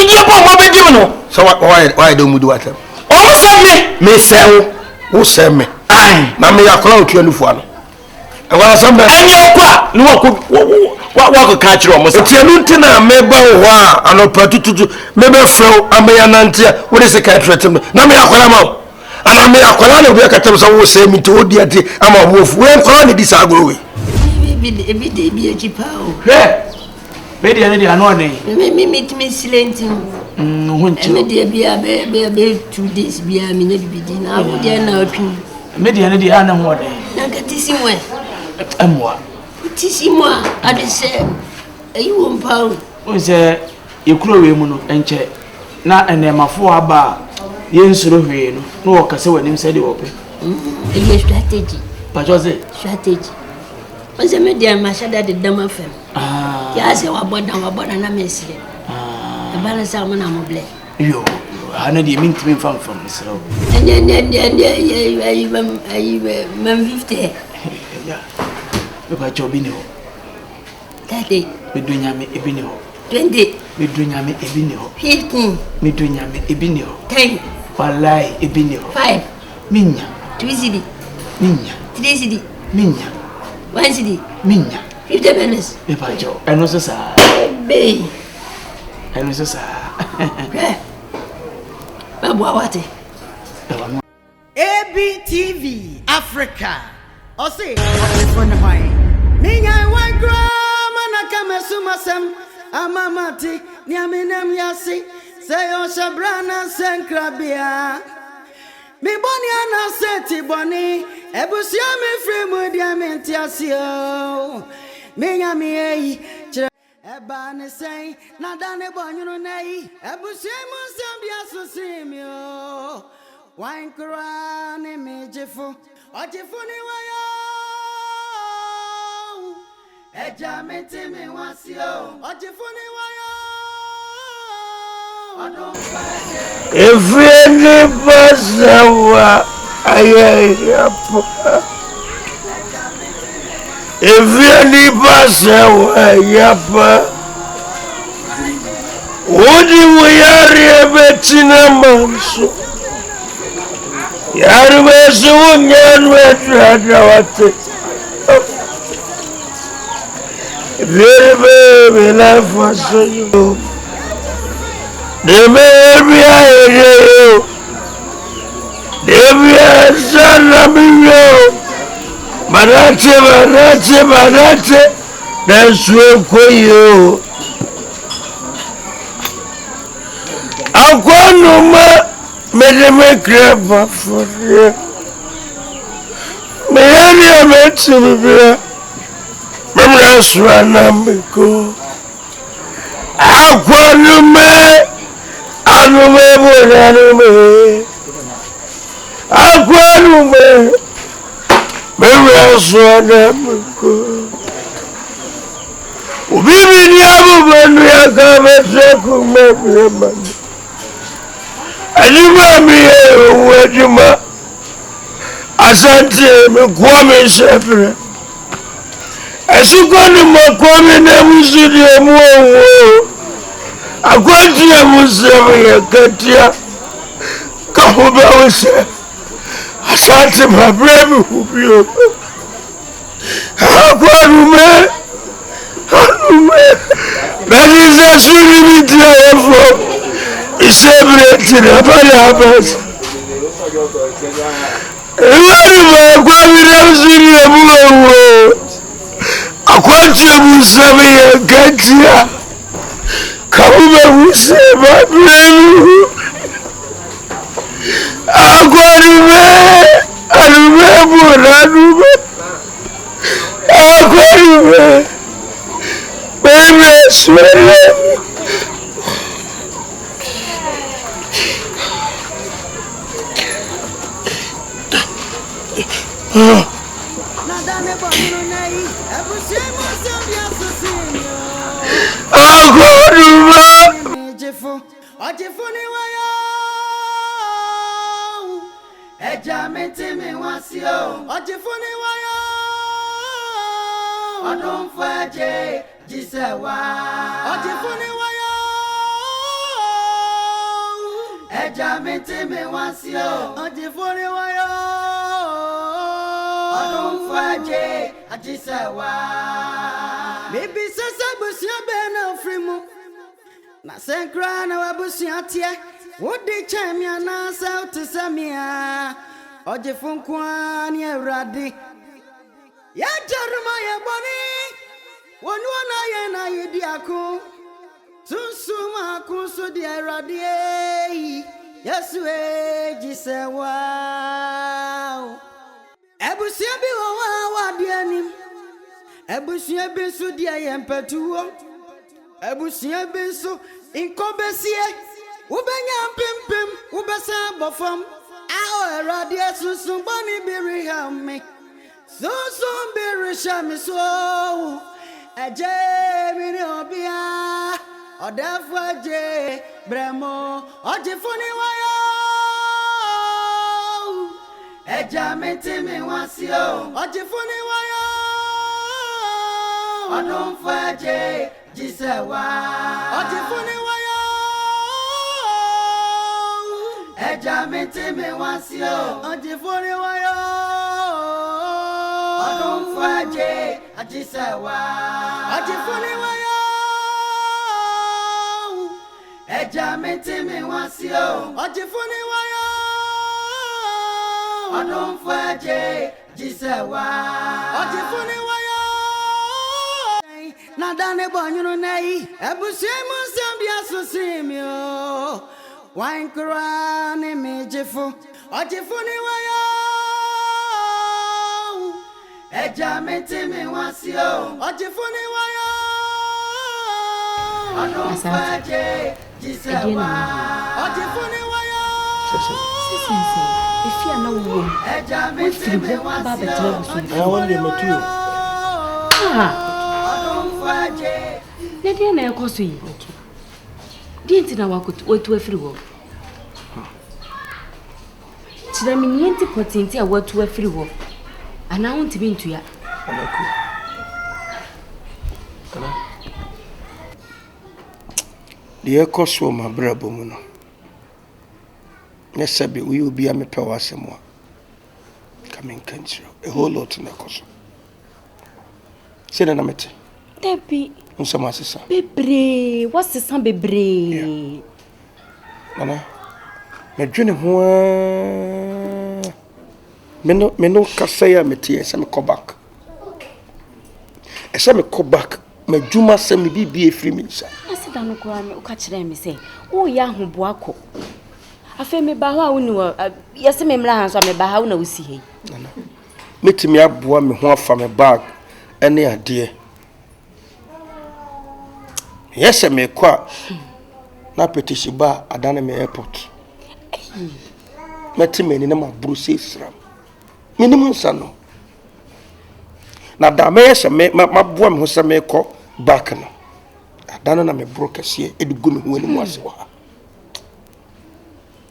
ye bo mo be dim no. So why don't we do what? O se me se who send me? Ai. Na me yakora otu anufu ano. E wa asamba. Enye kwa ni wa ko ka kire o mo sa. Tianu ntina meba ho a anopatututu mebe frew amaya nantia wo de sika tretem na me yakora ma. Ana me yakora na obi akatem so wo se mi to odi ati ama obofu. We nkora ne disa agoro we. Bediide bi ejipa o. Bediide ne de ano ne. Me silenting. Huncho. Bediide be 2 days bi a me na bibidi na wo de na otun. Bediide ne de ana ho de. Na katisi mwe. Amwa. Tisi mwa ade se ayi wo mpa o. O se yekuro we mu no enche na enemafo aba ye nsuro hwe no no wakase wanim se de ope. Eyi strategy. Pajoze Strategy. On se me dia machada de dama fem. Ya se wa boda na mesire. E balance am na mo ble. Yo, ana di mintimi fam misro. Ayi mam 50. Ya. Me ba jobi ni ho. 30. Me dunya me ebi ni ho. 20. Me dunya me ebi ni ho. 15. Me dunya me ebi ni ho. 10. Wallahi ebi ni ho. 5. Minya. 2 cedi. Minya. 3 cedi. Minya. 1 cedi. Minya. 50 minutes. Me ba jo. Eno so sa. Be. Eno so sa. Babu awate. ABTV Africa. Ose phone hwai. Minya wan grama na kamesumasem amamati nyamenem yasi sayo shabrana senkrabia. Mi boni ana seti boni ebusia me fremu dia mentiasio. Minya mi ei eba ne sei na dane bonyunu nei ebusia mu sambia susimio. Wine crane mejefu Ogyefo ni wayo eja meti mi wasio Ogyefo ni wayo odon faje Every bazawa ayapo every bazawa yapa Odi wayari betina manso Yari besu nyarwe tradawate Very life was so you The baby I you The baby son of you Manate That's what you Akua no ma me grab for you. Me any met to be Mamma Swana Miko. Akua no me anume Akua no me Mamma Swana Miko. Ubibi ni abu banu ya kama kumema Anima mi wajuma asante me kwame shepre Asukoni makwame na musudi muwo Akwati ya musemu ya katia Kahuba wese Asante mabremi hubio Akwanume Bediide suri miti ya fo Celebrating about habas. Remember, Quappiah Senior Mulo. Aqua Musami Gatia. Kauma Musama Brave. Aquarume. Arume. Aquarume. Baby, swear. Ogyefo ni wayo eja meti mi wasio Ogyefo ni wayo odon faje jisewa Ogyefo ni wayo ejamete me wasio Ogyefo ni wayo Odom faje ajisewa Baby sasa busia be na frimu Na senkra na wabusia tie Wodi chamia na south samia Ogyefo nkwa ni Awurade Ya jaruma ye boni Wonu na ye na yedi ako Susuma kuso di Awurade Yesu ejisewa Ebusia bi wa di anim Ebusia bi so di ayempetuo Ebusia bi so inkobesie Ubenya pimpim ubesa bofam Aho Awurade susun boni biri hame Susun biri shami so Eje mini obia Odafaje bremo Ogyefo ni wayo ejamete me wasio Ogyefo ni wayo Odom faje jisewa Ogyefo ni wayo ejamete me wasio Ogyefo ni wayo Odom faje jisewa Ogyefo ni wayo ejamete me wasio Ogyefo ni wayo Odom faje jisewa Ogyefo ni wayo na dane bonyuno nei ebusiemu sambia sosimio wine kra ne mejefo Ogyefo ni wayo ejamete me wasio Ogyefo ni wayo Odom faje jisewa Ogyefo ni wayo Sisense ifia na wo ejamete me wasio I want them to Odom faje Nede na ekoso yi di nti na watu afiri wo Tira mi niente potenti a watu afiri wo ana wonti bintu ya The ekoso ma brabo mu no. Nesabe we obi amepa wasemo. Coming country. A whole lot in ekoso. Sena na mete. Debi Unsama sesa. bebre what's the bebre Nana. Me dwene ho me no kasaya mete ese me go back. Ese me go back. Me dwuma se me bibie free me nsa. asida no kora me uka kire me say wo ya hoboako afa me ba ho a woni wo yese me mra hanso me ba ha wo na wosi hei Nana. Metimi aboa me ho afa me bag ene ade. Yes, me kwa na petition ba adana me airport. Metimi ni na mabru sesram. Minimum sano. Na da me yes me maboa me ho se me ko back no. Adana na me broke sie edugu me ho ani mu ase wa.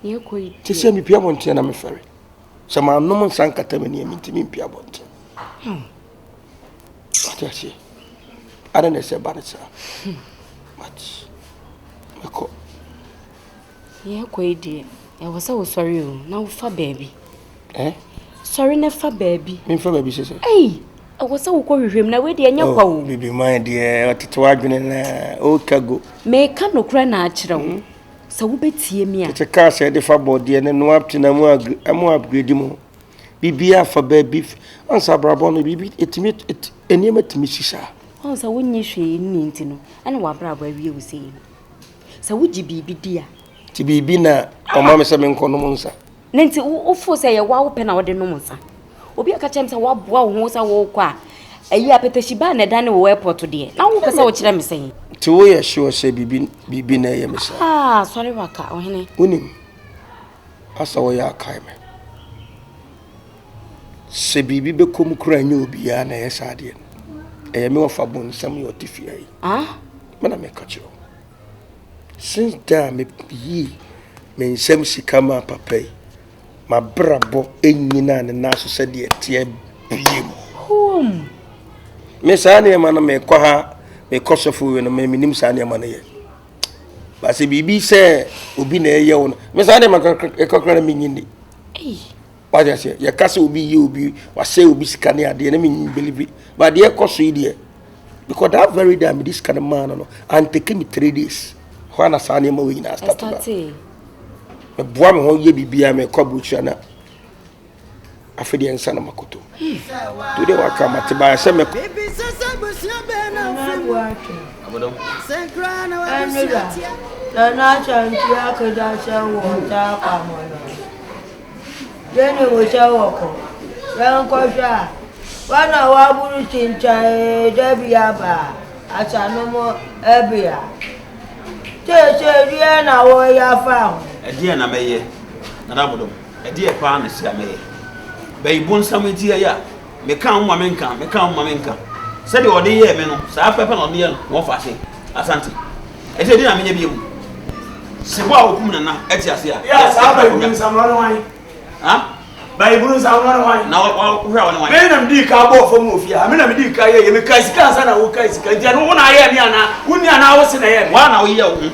ye koi Ti se mi pia bonte na me fere. Se ma no mon san kata me ni mi ntimi pia bonte. Ati adana se ba nsa. Much. Mako. ye koi die e wo say wo sorry o na wo fa baby sorry na fa baby Me fa baby sese. ei e wo say wo ko hwehwem na we de nya kwa wo Bibi man de otito adwene na o kago. me ka no kra na akire wo sa wo betie mi a Te ka se de fa body ne no up na mu upgrade mu. Bibi afa baby ansa brabo no bibi etimi eniema timi sisa. on sa wo nyi hwe ni nti no ana wa bra ba wie wo sei sa wo ji bibi dia Ti bibi na o ma me se me nko no munsa. na nti wo fo say ye wa wo pe na wo de no munsa obi aka chem say wa boa wo ho sa wo kwa ayi apetashi ba na dan wo airport de na wo pesa wo kire me sei Ti wo ye sure say bibi na ye me sa. sorry waka ohene Unim. Asa wo ya kai me. Se bibi be kom kura nya obi ya na ye sa de. Me ofa bon sam yo tifia yi. Me na me ka chiro. Since that me me nsem sika ma papa yi. Ma brabo enyina ne na so se de tie biem. Me sa na ma na me kwa ha me kosofu we no me minim sa na ma na ye. But say bibi say obi na eye wo no. Me say dey makakra na menyini. What you say? Your castle will be you be was say will be scanning at the enemy believe. But the cost idea. Because that very day I'm this kind of man and taking me 3 days. Hwan a sani ma we na start. Me boa me ho ye bibia me kwabucha na afedi ensa na makoto. Today wa kama tiba say me Abodom. Na chanti akada sha wota pamono. Yeni wocha woko. Yan kosha. Wana waburu chincha debia ba. Achanomo ebia. Che na wo ya fa. Edi na meye. Na abodom. Edi e pa na sia meye. Bai bon sameti ya. Me kan mo menka. Se de odi ye me no. Sa pepe no de ye no fa se. Asante. E se di na menye bi mu. Se wa okum na eti ase a. Ya sa ba ibun samano wan. Ha? Ba ibun samano wan. Na wa hwe wa wan. Me na mdi ka bo fo mu ofia. Me na mdi ka ye me ka sika sa na wo ka sika. Ntia no na ye me ana. Wuni ana wo se na ye. Wa na wo ye wo.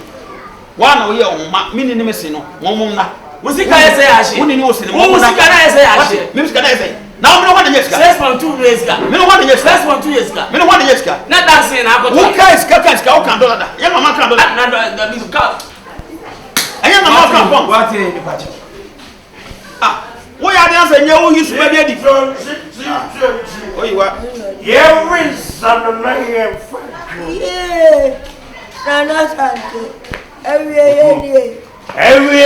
Wa na wo ye wo ma mini ni me se no. Won na. Musika ye se ya she. Wuni ni wo se no. Musika na ye se ya she. Me musika na ye se. Na me no wa na yeska. 6.2 years ka. Me no wa na yeska. 6.2 years ka. Me no wa na yeska. Na dancing na akoto. Wo ka iska o kan dollar da. Ye mama kan dollar. Na musica. Anya na ma kan pon. What in the party? Ah, wo ya de answer nye wo yisu ba dia di. Oyiwa. every son na here. Yeah. Na chanti. Every year. Every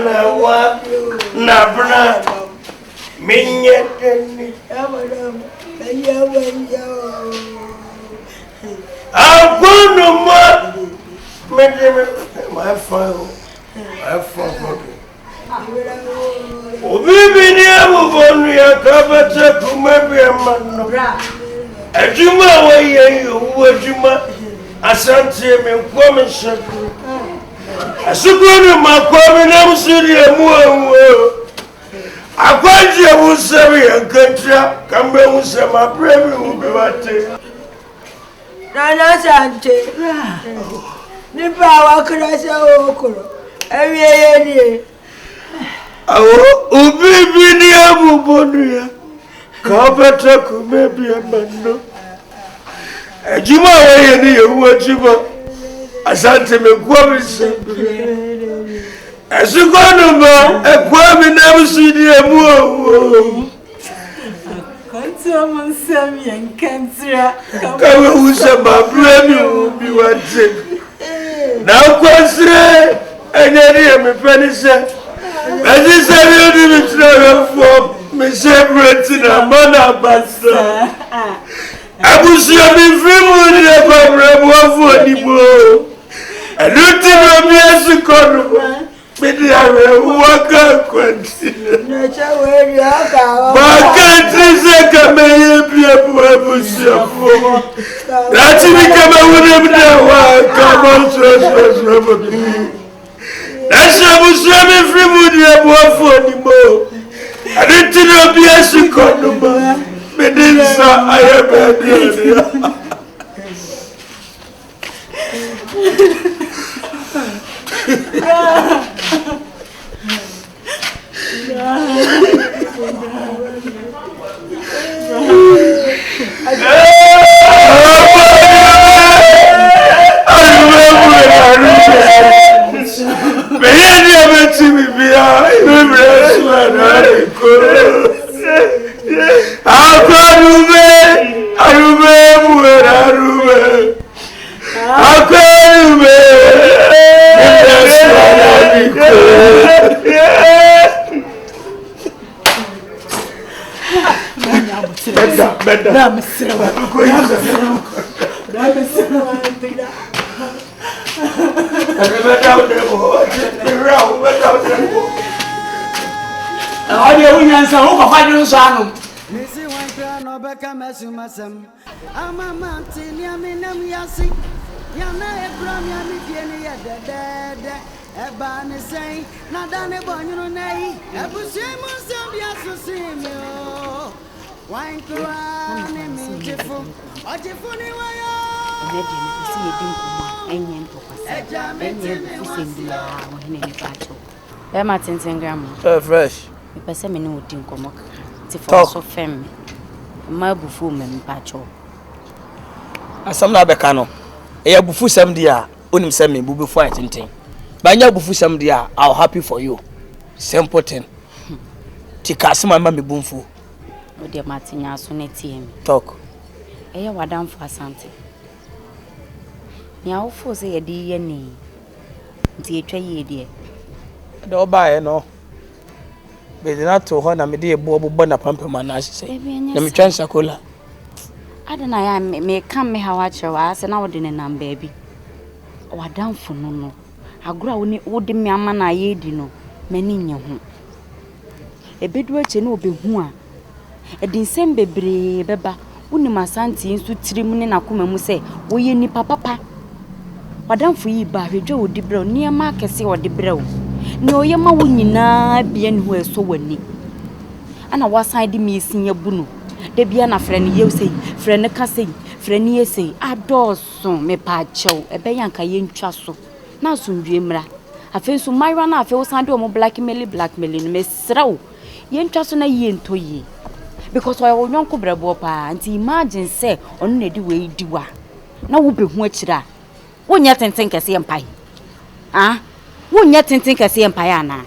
na wa na bra minye teni agunu ma me my phone obibi ni abonu ya kabata kumabi amano ejuma wa ye ejuma asante me kwame shaku asukunu makwame na musiri emuwo akwaje musiri yankantra kambe musema premi ubewate Na chante. Ni pa wa krasa okoro. Ewie ni. awo ubibi ni abubonu ya kabata kumabi amano ejuma wa ye ni ejuma asante me kwame shaku asukunu ma ekwame na musiri emuwo Kanti amonsam yankantra. kawe usema premi ubiwate na kwasre enyeri me penise ezi sebi odi mitro fo me sebreti na mana basa abusi obi fimu ni ebabre mo fo ni mo aluti no mi asukonu Bedi awe waka kwanti. Na chaweri aka. Bakati seka meye pia busiafo. Rati nikama wune mna waka monso. Nasha busami frimudi ebuafo ni mo. Aditi no bia sikono ma. Bedi sa ayabedi. Nisi wankra no beka mesumasem amamanti ni aminam yasi yana ebram ya mi die ni yedede eba ni sei na dane bonyunu nei ebusiemu sambia sosimio wankra ni mi jifu ojifu ni wayo ne de ne si ye din kuma enye ntokwa enye bufusendia wo hene ne pacho e ma tenten gram fresh me pese me ne odin komo ti for so fem ma bufu me pacho asam na beka no e ya bufu sam dia onim sam me bubu fu atenten ba nya bufu sam dia I'll happy for you simple thing ti kasema ma me bumfu o de matinya so ne tie me talk e ya wadam fu asante ni awofo se ye di ye ni nti etwa ye die de Obaa no Bediide na to ho na me de ebo na pampema na ahye na me twan sakola adana ya me kan me hawa chewa se na wode ne namba bi wadam fu no agura wode me ama na ye di no mani nye ho ebedu ache na obehu a edinsem bebre beba unim asante nsu tirim ne nakoma mu se woye nipa papa wadamfo yi ba hwedwe odi brɛ niema akese odi brɛ o ne oyema wo nyina bia ne ho eso wani ana wasan de mi sinya bunu de bia na frɛ ne yew sei frɛ ne ka sei frɛ ne yesei adoso me pa chew ebe yanka ye ntwa so na so ndwe mra afi so mayra na afi wo san de o mo blackmail no me sraw ye ntwa so na ye ntoyi because I will not cover and imagine say on ne di we diwa na wo behu akira wonya tenten kese empai wonya tenten kese empai ana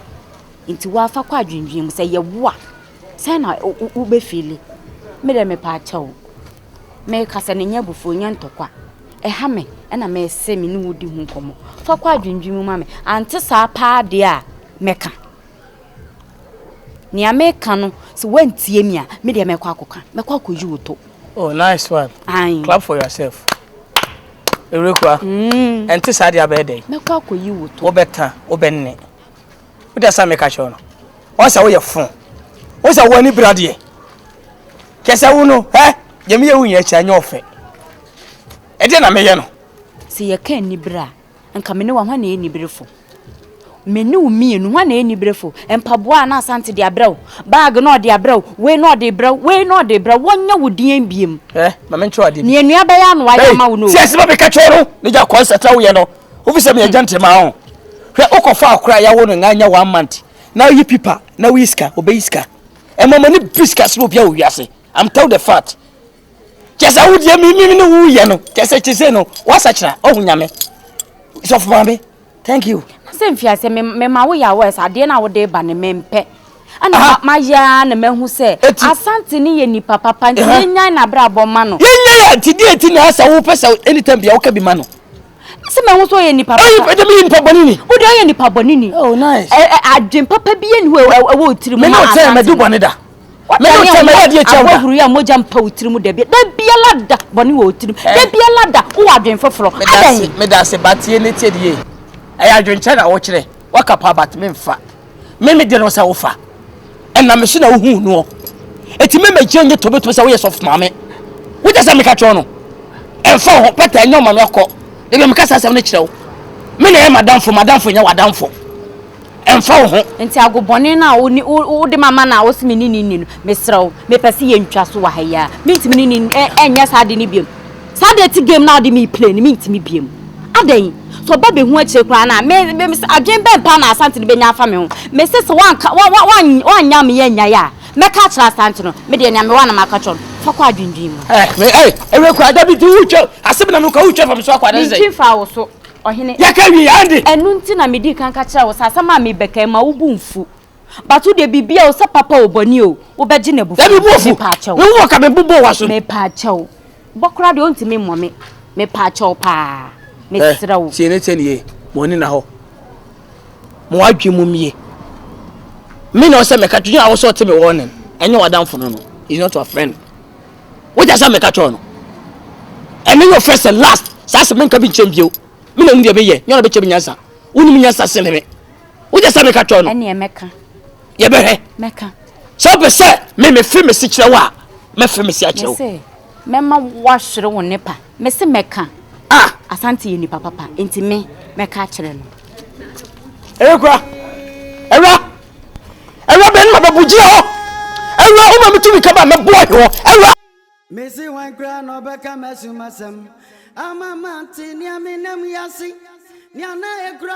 nti wa fa kwa adwendwem say ye wo a say na wo be feel me de me pa chawo me kasa ne nya bufo nya ntokwa e ha me na me se me ne wodi hu komo fa kwa adwendwem ma me ante sa pa de a meka ni ameka no so wantie mi a me de mekwa akoyi woto. Oh, nice one. Clap for yourself. Erekwa ente sade abede mekwa akoyi woto obeta obenne uda sa meka cho no o sa wo ye fon o sa wo ni brade kese wo no ye me ye wo nya cha nya ofe e de na me ye no se ye kan ni bra nka me ne wa hwa na ye ni brefo meni umienu hwa na eni brefo empaboa na asante de abraw bag no de abraw we no de braw wonya wodien biem ma me ncho ade ne enua be ya no wa ma wo no se ba be ka choro ne ja concert wo ye no wo fi se me agent ma ho hwe ukofa akura ya wo no nganya 1 month na yi pipa na whisker obeiska e mama ni biska so bia wo wiase I'm tell the fact kesa wo de mi no wo ye no kese no wasa kira ohunyame so for mame thank you Semfia se me ma wo ya wes ade na wo de ba ne mempe ana ma ya na mehu se asante ni ye nipa papa nti nya na bra boma no ye ti die ti na asa wo pesa anytime bia wo ka bi ma no se mehu so ye nipa papa oh you nipa bonini wo de ye nipa bonini oh nice adwen papa bi ye ni wo tiri mu me no tell me do bone da me no tell me ade echa wo huru ya moja mpa wo tiri mu da bia lada bone wo tiri da bia lada wo adwen foforo me da se batie ne tie die aya adwencha na wo kire wakapa bat me mfa me de no sa wo fa na me na wo hu no eti me gye to beto sa wo ye soft mame wo just me ka cho no emfa ho peta enyo ma me akọ de be me ka sa se no kire wo me na e madamfo nya wadamfo emfa ho enti agobone na wo de mama na wo se me ni no me sraw me pese ye ntwa so wa ha ya me ntimi ni enya sa de ni biem sa de ti game na de me play ni me ntimi biem adan so babe hu ache kra na me adwen be mpa na asante ne benya afa me ho me se wan nya me nya ya me ka kra asante no me de nya me wana maka chon fa kwa adwendwin mu ewe kwa da bi ti ucho asebe na me ka ucho fa me so akwa de ze fa wo so ohene ya ka wi ande enu nti na me di kan ka kra wo sa sama me beka ma wo bu mfu batu de bibia wo sa papa oboni o wo beje na bufu me pa chew me wo ka me bubo wa so me pa chew bokra de onti me mo me pa chew pa Mr. Wu. Si ne ye woni na ho. Mo adwe mu mie. Me no se me ka tun a wo so te me warning. Enye wadamfo no. He's not your friend. What just me ka cho no? And your first and last. Sa se me ka bi nchembio. Me na ndi be ye. Nyo na be che nyansa. Woni mi nyansa se ne me. What just me ka cho no? Ene meka. Ye be he. Meka. So be say me fi me si kire wa. Me fi me si a kire wo. Me mema wa hwere wo nepa. Me se meka. Asante ye nipa papa enti me ka kire no erekwa ben ma babuji ho o ma mitumi ka ba me boy ho Missy one crown or become a sumasam. Amamante ni amenam yasi. Nyana ekura